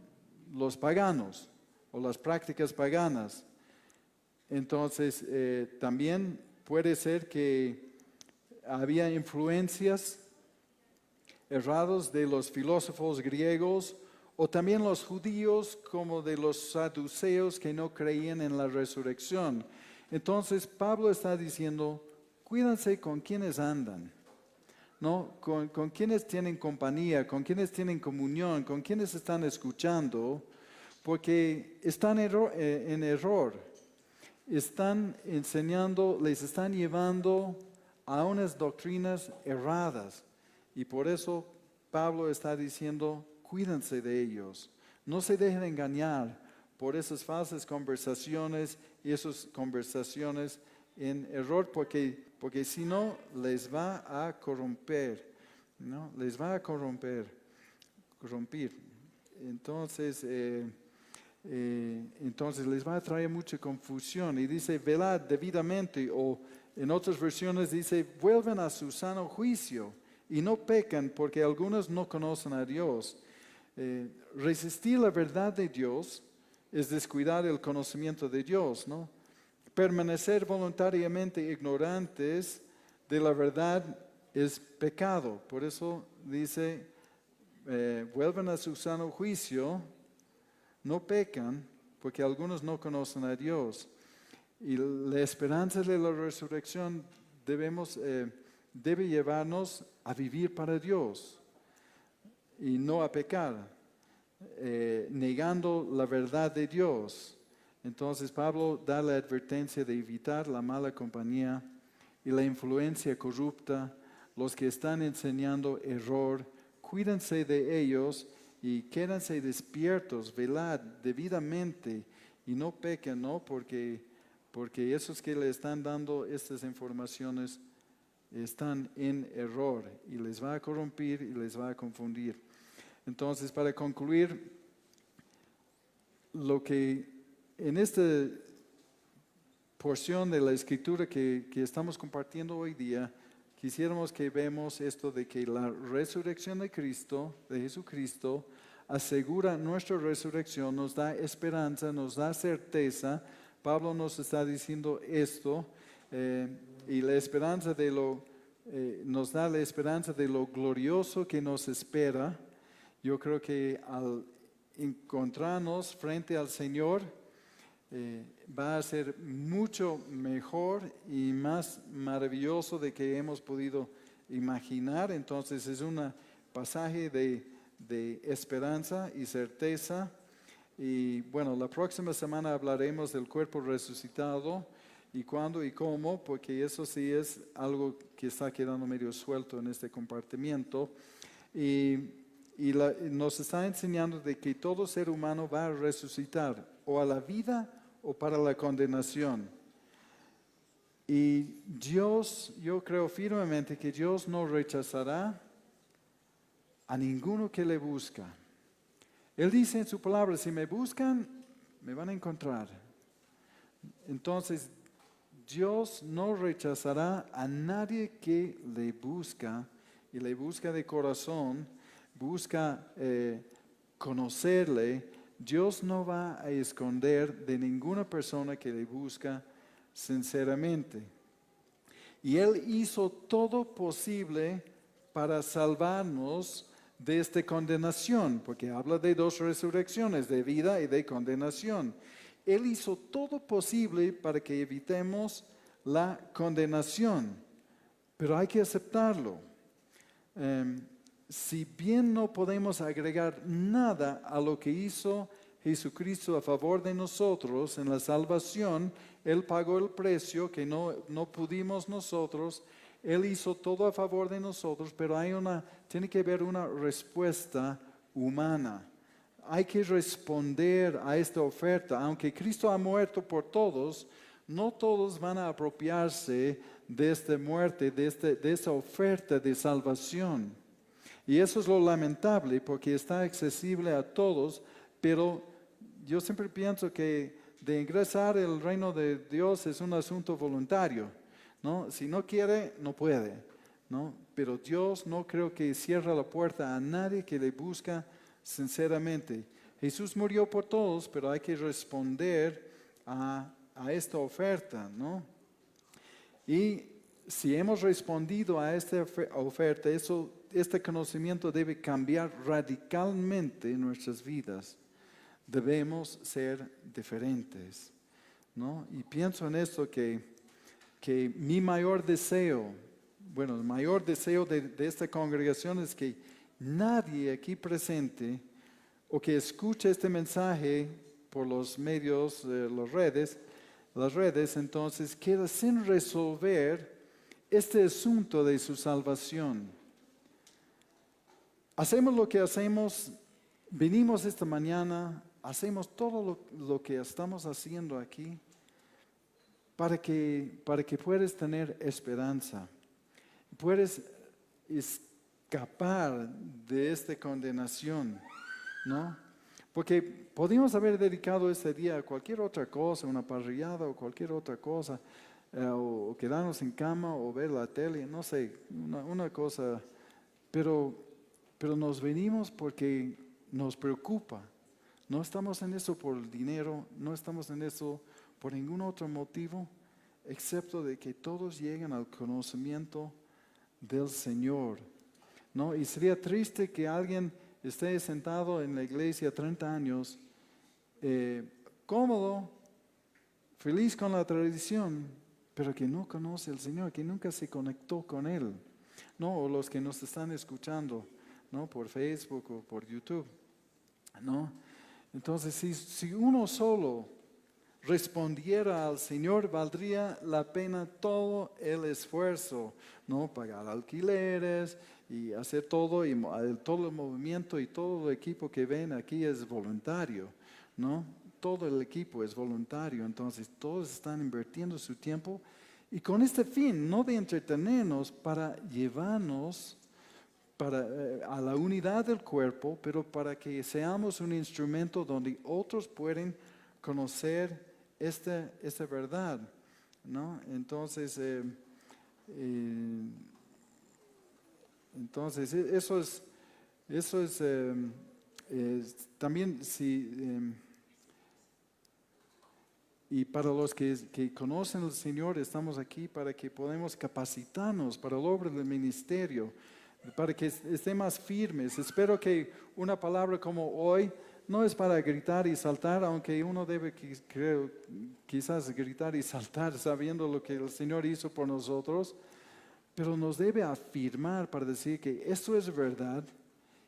los paganos o las prácticas paganas. Entonces, también puede ser que había influencias erradas de los filósofos griegos o también los judíos, como de los saduceos que no creían en la resurrección. Entonces, Pablo está diciendo, cuídense con quienes andan, ¿no? Con quienes tienen compañía, con quienes tienen comunión, con quienes están escuchando, porque están en error. Están enseñando, les están llevando a unas doctrinas erradas. Y por eso Pablo está diciendo, cuídense de ellos. No se dejen engañar por esas falsas conversaciones y esas conversaciones en error, porque si no, les va a corromper, ¿no? Les va a corromper. Entonces les va a traer mucha confusión. Y dice, velad debidamente, o en otras versiones dice, vuelvan a su sano juicio y no pecan, porque algunos no conocen a Dios. Resistir la verdad de Dios es descuidar el conocimiento de Dios, ¿no? Permanecer voluntariamente ignorantes de la verdad es pecado. Por eso dice, vuelvan a su sano juicio, no pecan, porque algunos no conocen a Dios. Y la esperanza de la resurrección debe llevarnos a vivir para Dios y no a pecar, negando la verdad de Dios. Entonces Pablo da la advertencia de evitar la mala compañía y la influencia corrupta, los que están enseñando error. Cuídense de ellos y quédense despiertos, velad debidamente y no pequen, ¿no? Porque esos que le están dando estas informaciones están en error y les va a corromper y les va a confundir. Entonces, para concluir, lo que en esta porción de la escritura que estamos compartiendo hoy día, quisiéramos que vemos esto de que la resurrección de Cristo, de Jesucristo, asegura nuestra resurrección, nos da esperanza, nos da certeza. Pablo nos está diciendo esto, y la esperanza nos da la esperanza de lo glorioso que nos espera. Yo creo que al encontrarnos frente al Señor, va a ser mucho mejor y más maravilloso de que hemos podido imaginar. Entonces es un pasaje de esperanza y certeza. Y bueno, la próxima semana hablaremos del cuerpo resucitado y cuándo y cómo, porque eso sí es algo que está quedando medio suelto en este compartimiento. Nos está enseñando de que todo ser humano va a resucitar o a la vida o para la condenación. Y Dios, yo creo firmemente que Dios no rechazará a ninguno que le busca. Él dice en su palabra, si me buscan, me van a encontrar. Entonces, Dios no rechazará a nadie que le busca, y le busca de corazón, busca conocerle. Dios no va a esconder de ninguna persona que le busca sinceramente. Y Él hizo todo posible para salvarnos de esta condenación, porque habla de dos resurrecciones, de vida y de condenación. Él hizo todo posible para que evitemos la condenación, pero hay que aceptarlo. Si bien no podemos agregar nada a lo que hizo Jesucristo a favor de nosotros en la salvación, Él pagó el precio que no pudimos nosotros. Él hizo todo a favor de nosotros, pero tiene que haber una respuesta humana. Hay que responder a esta oferta. Aunque Cristo ha muerto por todos, no todos van a apropiarse de esta muerte, de esa oferta de salvación. Y eso es lo lamentable, porque está accesible a todos, pero yo siempre pienso que de ingresar al reino de Dios es un asunto voluntario, ¿no? Si no quiere, no puede, ¿no? Pero Dios no creo que cierra la puerta a nadie que le busca sinceramente. Jesús murió por todos, pero hay que responder a esta oferta, ¿no? Y si hemos respondido a esta oferta, este conocimiento debe cambiar radicalmente nuestras vidas. Debemos ser diferentes, ¿no? Y pienso en esto que mi mayor deseo, el mayor deseo de esta congregación es que nadie aquí presente o que escuche este mensaje por los medios, las redes, entonces queda sin resolver este asunto de su salvación. Hacemos lo que hacemos, venimos esta mañana, hacemos todo lo que estamos haciendo aquí para que puedas tener esperanza, puedes escapar de esta condenación, ¿no? Porque podríamos haber dedicado este día a cualquier otra cosa, una parrillada o cualquier otra cosa, o quedarnos en cama o ver la tele, no sé, una cosa, pero nos venimos porque nos preocupa. No estamos en eso por el dinero, no estamos en eso por ningún otro motivo, excepto de que todos lleguen al conocimiento del Señor, ¿no? Y sería triste que alguien esté sentado en la iglesia 30 años, cómodo, feliz con la tradición, pero que no conoce al Señor, que nunca se conectó con Él, ¿no? O los que nos están escuchando, ¿no? Por Facebook o por YouTube, ¿no? Entonces, si uno solo respondiera al Señor, valdría la pena todo el esfuerzo, ¿no? Pagar alquileres y hacer todo el movimiento, y todo el equipo que ven aquí es voluntario, ¿no? Todo el equipo es voluntario, entonces todos están invirtiendo su tiempo y con este fin, no de entretenernos, para llevarnos a la unidad del cuerpo, pero para que seamos un instrumento donde otros pueden conocer esta verdad, ¿no? Entonces, eso es también y para los que conocen al Señor, estamos aquí para que podamos capacitarnos para la obra del ministerio, para que estén más firmes. Espero que una palabra como hoy no es para gritar y saltar, aunque uno debe, creo, quizás gritar y saltar sabiendo lo que el Señor hizo por nosotros, pero nos debe afirmar para decir que esto es verdad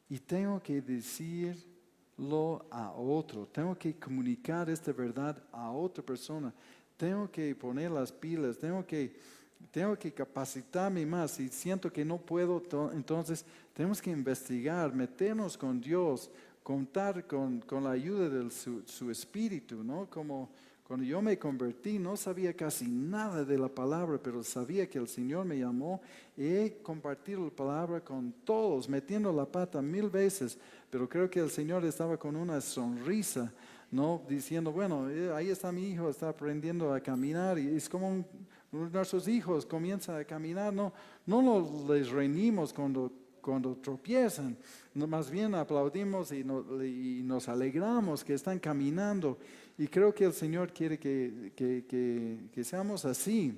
y tengo que decirlo a otro, tengo que comunicar esta verdad a otra persona, tengo que poner las pilas, tengo que capacitarme más. Y siento que no puedo, entonces tenemos que investigar, meternos con Dios, contar con la ayuda de su Espíritu, ¿no? Como Cuando yo me convertí, no sabía casi nada de la palabra, pero sabía que el Señor me llamó y he compartido la palabra con todos, metiendo la pata 1000 veces, pero creo que el Señor estaba con una sonrisa, ¿no? Diciendo, bueno, ahí está mi hijo, está aprendiendo a caminar y es como nuestros hijos comienzan a caminar, no les reñimos cuando tropiezan, más bien aplaudimos y nos alegramos que están caminando. Y creo que el Señor quiere que seamos así,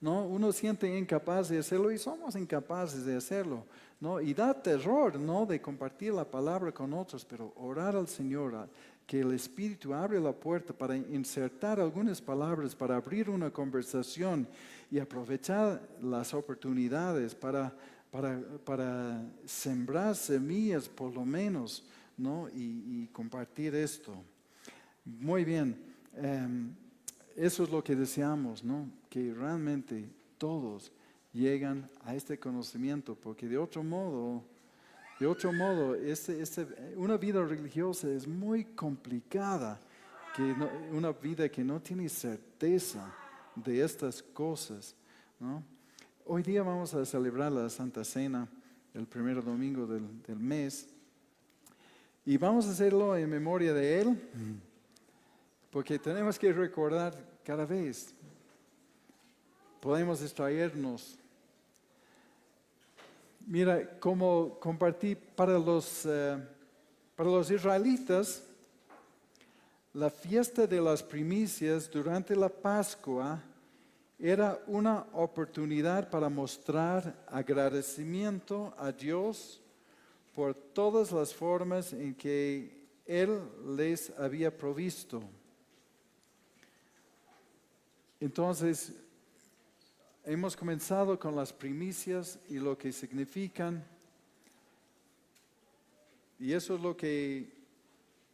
¿no? Uno siente incapaz de hacerlo y somos incapaces de hacerlo, ¿no? Y da terror, ¿no? De compartir la palabra con otros, pero orar al Señor, que el Espíritu abre la puerta para insertar algunas palabras, para abrir una conversación y aprovechar las oportunidades para sembrar semillas por lo menos, ¿no? Y compartir esto. Muy bien, eso es lo que deseamos, ¿no? Que realmente todos llegan a este conocimiento, porque de otro modo, una vida religiosa es muy complicada, una vida que no tiene certeza de estas cosas, ¿no? Hoy día vamos a celebrar la Santa Cena, el primer domingo del mes, y vamos a hacerlo en memoria de Él, porque tenemos que recordar cada vez. Podemos distraernos. Mira, como compartí para los israelitas, la fiesta de las primicias durante la Pascua era una oportunidad para mostrar agradecimiento a Dios por todas las formas en que Él les había provisto. Entonces, hemos comenzado con las primicias y lo que significan. Y eso es lo que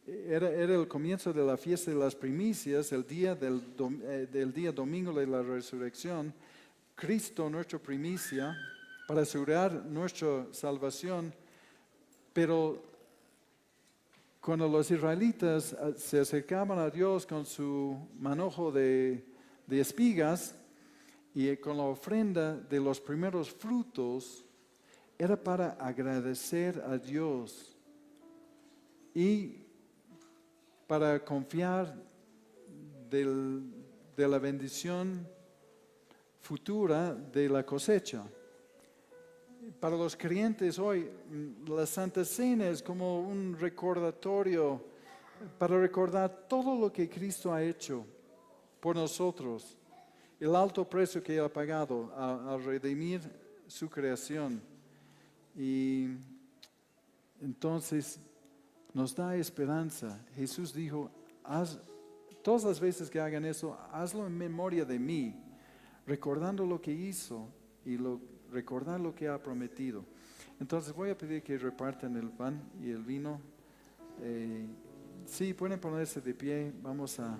era el comienzo de la fiesta de las primicias, el día del día domingo de la resurrección. Cristo, nuestra primicia, para asegurar nuestra salvación. Pero cuando los israelitas se acercaban a Dios con su manojo de espigas y con la ofrenda de los primeros frutos, era para agradecer a Dios y para confiar de la bendición futura de la cosecha. Para los creyentes hoy, la Santa Cena es como un recordatorio para recordar todo lo que Cristo ha hecho por nosotros, el alto precio que Él ha pagado al redimir su creación. Y entonces nos da esperanza. Jesús dijo, todas las veces que hagan eso, hazlo en memoria de mí, recordando lo que hizo y recordar lo que ha prometido. Entonces voy a pedir que repartan el pan y el vino. Sí, pueden ponerse de pie. Vamos a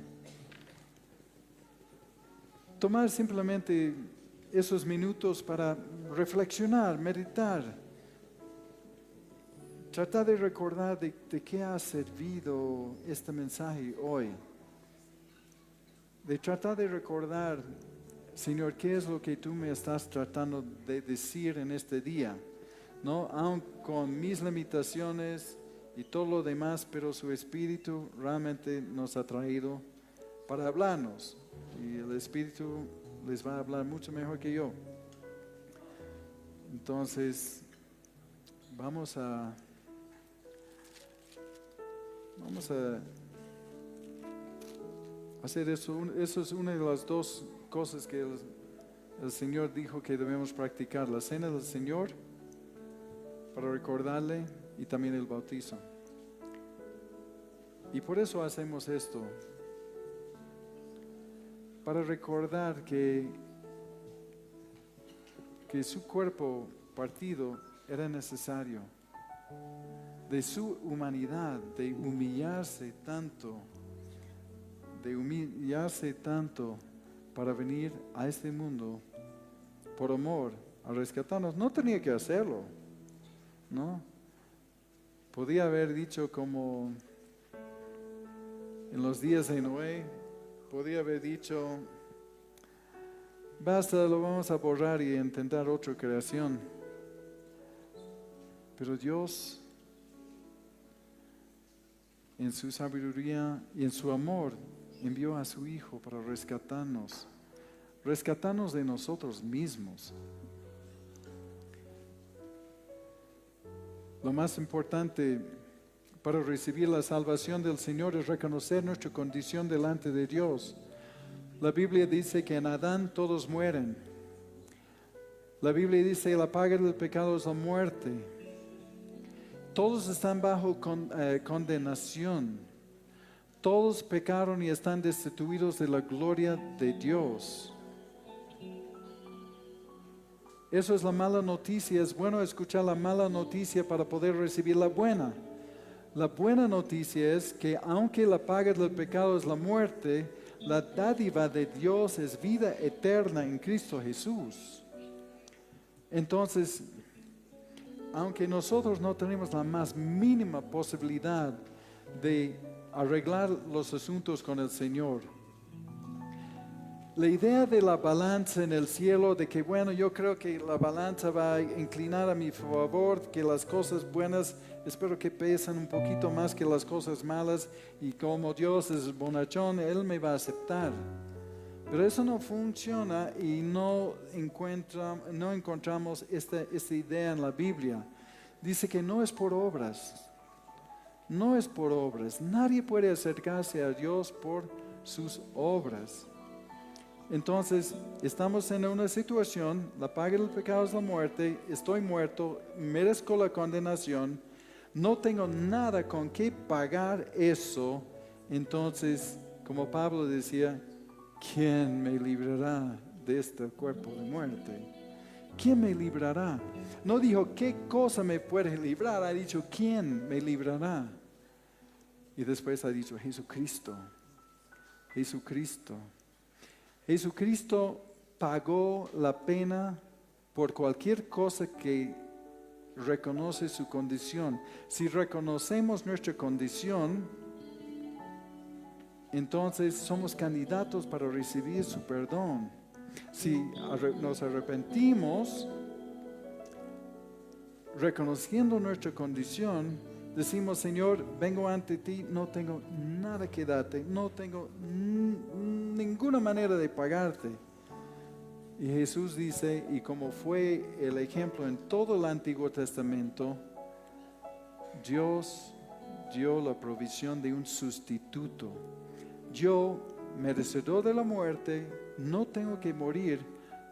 tomar simplemente esos minutos para reflexionar, meditar. Tratar de recordar de qué ha servido este mensaje hoy. De tratar de recordar, Señor, qué es lo que tú me estás tratando de decir en este día, ¿no? Aun con mis limitaciones y todo lo demás, pero su Espíritu realmente nos ha traído para hablarnos. Y el Espíritu les va a hablar mucho mejor que yo. Entonces, vamos a hacer eso. Eso es una de las dos cosas que el Señor dijo que debemos practicar. La cena del Señor, para recordarle, y también el bautizo. Y por eso hacemos esto. Para recordar que su cuerpo partido era necesario. De su humanidad, de humillarse tanto para venir a este mundo por amor, a rescatarnos. No tenía que hacerlo, ¿no? Podía haber dicho como en los días de Noé, podría haber dicho, basta, lo vamos a borrar y intentar otra creación. Pero Dios, en su sabiduría y en su amor, envió a su Hijo para rescatarnos de nosotros mismos. Lo más importante para recibir la salvación del Señor es reconocer nuestra condición delante de Dios. La Biblia dice que en Adán todos mueren. La Biblia dice la paga del pecado es la muerte. Todos están bajo condenación. Todos pecaron y están destituidos de la gloria de Dios. Eso es la mala noticia. Es bueno escuchar la mala noticia para poder recibir la buena. La buena noticia es que aunque la paga del pecado es la muerte, la dádiva de Dios es vida eterna en Cristo Jesús. Entonces, aunque nosotros no tenemos la más mínima posibilidad de arreglar los asuntos con el Señor, la idea de la balanza en el cielo, de que bueno, yo creo que la balanza va a inclinar a mi favor, que las cosas buenas espero que pesan un poquito más que las cosas malas, y como Dios es bonachón, Él me va a aceptar. Pero eso no funciona y no encontramos esta idea en la Biblia. Dice que no es por obras. No es por obras. Nadie puede acercarse a Dios por sus obras. Entonces, estamos en una situación, la paga del pecado es la muerte, estoy muerto, merezco la condenación, no tengo nada con qué pagar eso. Entonces, como Pablo decía, ¿quién me librará de este cuerpo de muerte? ¿Quién me librará? No dijo qué cosa me puede librar, ha dicho ¿quién me librará? Y después ha dicho Jesucristo. Jesucristo. Jesucristo pagó la pena por cualquier cosa que reconoce su condición. Si reconocemos nuestra condición, entonces somos candidatos para recibir su perdón. Si nos arrepentimos, reconociendo nuestra condición, decimos, Señor, vengo ante ti, no tengo nada que darte, no tengo ninguna manera de pagarte. Y Jesús dice, y como fue el ejemplo en todo el Antiguo Testamento, Dios dio la provisión de un sustituto. Yo, merecedor de la muerte, no tengo que morir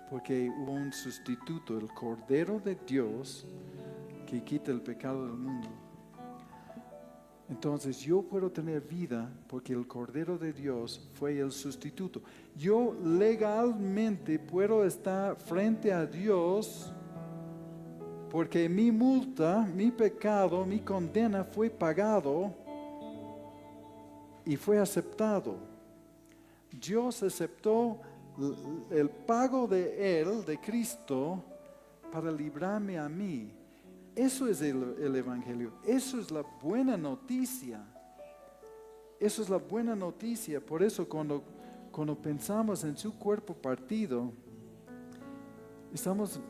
porque hubo un sustituto, el Cordero de Dios, que quita el pecado del mundo. Entonces yo puedo tener vida porque el Cordero de Dios fue el sustituto. Yo legalmente puedo estar frente a Dios porque mi multa, mi pecado, mi condena fue pagado y fue aceptado. Dios aceptó el pago de Él, de Cristo, para librarme a mí. Eso es el Evangelio. Eso es la buena noticia. Eso es la buena noticia. Por eso cuando pensamos en su cuerpo partido, estamos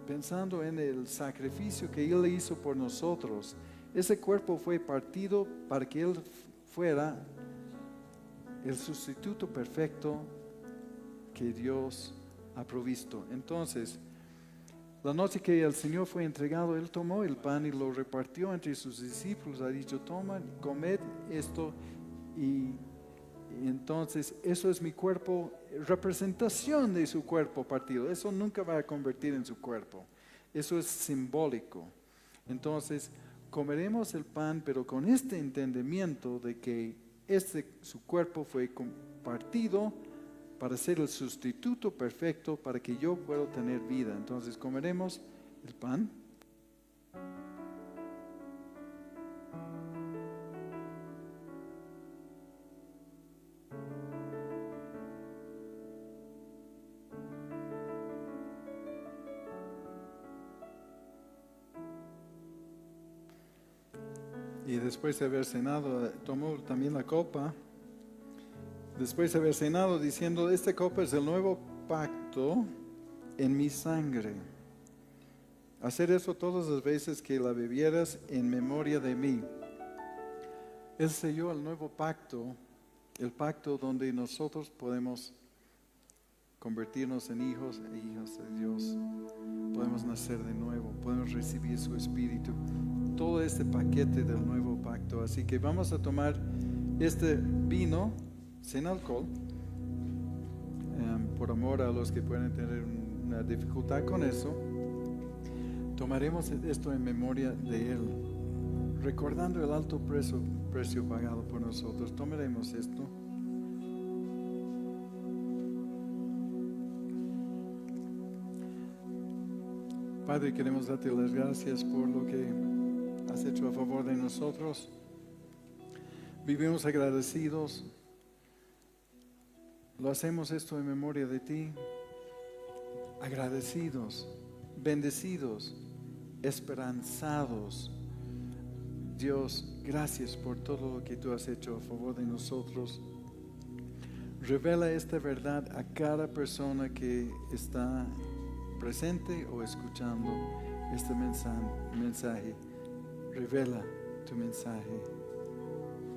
pensando en el sacrificio que Él hizo por nosotros. Ese cuerpo fue partido para que Él fuera el sustituto perfecto que Dios ha provisto. Entonces, la noche que el Señor fue entregado, Él tomó el pan y lo repartió entre sus discípulos. Ha dicho, toman, comed esto. Y entonces, eso es mi cuerpo, representación de su cuerpo partido. Eso nunca va a convertir en su cuerpo. Eso es simbólico. Entonces, comeremos el pan, pero con este entendimiento de que su cuerpo fue compartido para ser el sustituto perfecto para que yo pueda tener vida. Entonces comeremos el pan. Y después de haber cenado, tomó también la copa Después de haber cenado, diciendo, esta copa es el nuevo pacto en mi sangre. Hacer eso todas las veces que la bebieras en memoria de mí. Él selló el nuevo pacto, el pacto donde nosotros podemos convertirnos en hijos e hijas de Dios. Podemos nacer de nuevo, podemos recibir su Espíritu. Todo este paquete del nuevo pacto. Así que vamos a tomar este vino sin alcohol, por amor a los que pueden tener una dificultad con eso. Tomaremos esto en memoria de Él, recordando el alto precio pagado por nosotros. Tomaremos esto. Padre, queremos darte las gracias por lo que has hecho a favor de nosotros. Vivimos agradecidos. Lo hacemos esto en memoria de ti. Agradecidos, bendecidos, esperanzados. Dios, gracias por todo lo que tú has hecho a favor de nosotros. Revela esta verdad a cada persona que está presente o escuchando este mensaje. Revela tu mensaje.